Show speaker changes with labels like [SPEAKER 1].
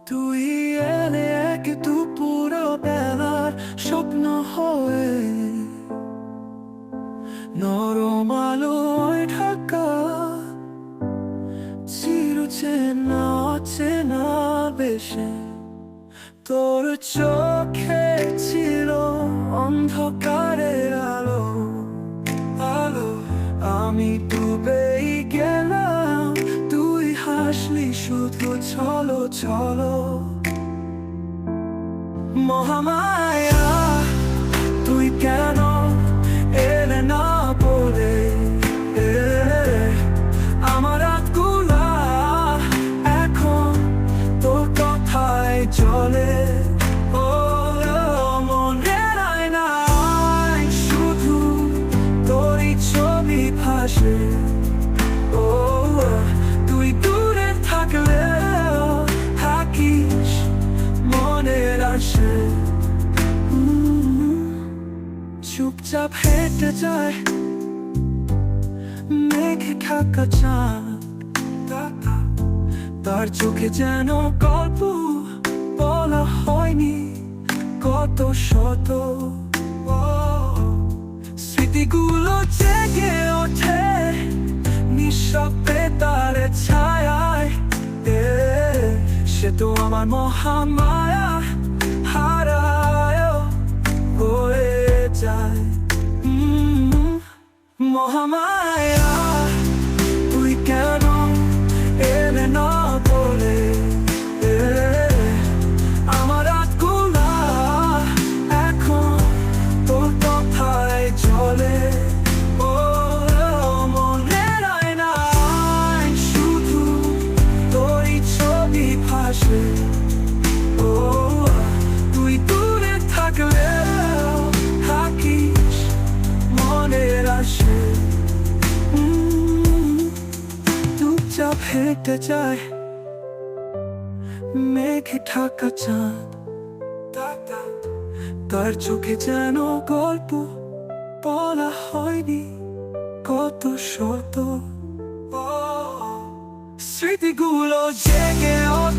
[SPEAKER 1] তুই এলে এক দুপুর বেলার স্বপ্ন হয়ে, নরম আলোয় ঢাকা চিরচেনা অচেনা বেশে। তোর চোখে ছিল অন্ধকারের আলো আলো, আমি ডুবেই গেলাম, তুই হাসলি শুধু চলো চলো। মহামায়া তুই কেন এলে না বলে, আমার রাতগুলা এখন তোর কথায় চলে। ও মনের আয়নায় শুধু তোরই ছবি ভাসে। ও তুই দূরে থাকলেও থাকিস মনের আশে। চুপচাপ হেঁটে যায় মেঘে ঢাকা চাঁদ, তার চোখে যেন গল্প বলা হয়নি কত শত। স্মৃতিগুলো জেগে ওঠে নিঃশব্দে তার ছায়ায়। সে তো আমার মহামায়া, হারায় হয়ে যায়। মহামায়া তুই কেন এলে না বলে, আমার রাতগুলা এখন তোর কথায় চলে। ও মনের আয়নায় শুধু তোরই ছবি ভাসে। ও তুই দূরে থাকলেও থাকিস মনের আশে। চুপচাপ হেঁটে যায় মেঘে ঢাকা চাঁদ, তার চোখে যেন গল্প বলা হয়নি কত শত। স্মৃতিগুলো জেগে ওঠে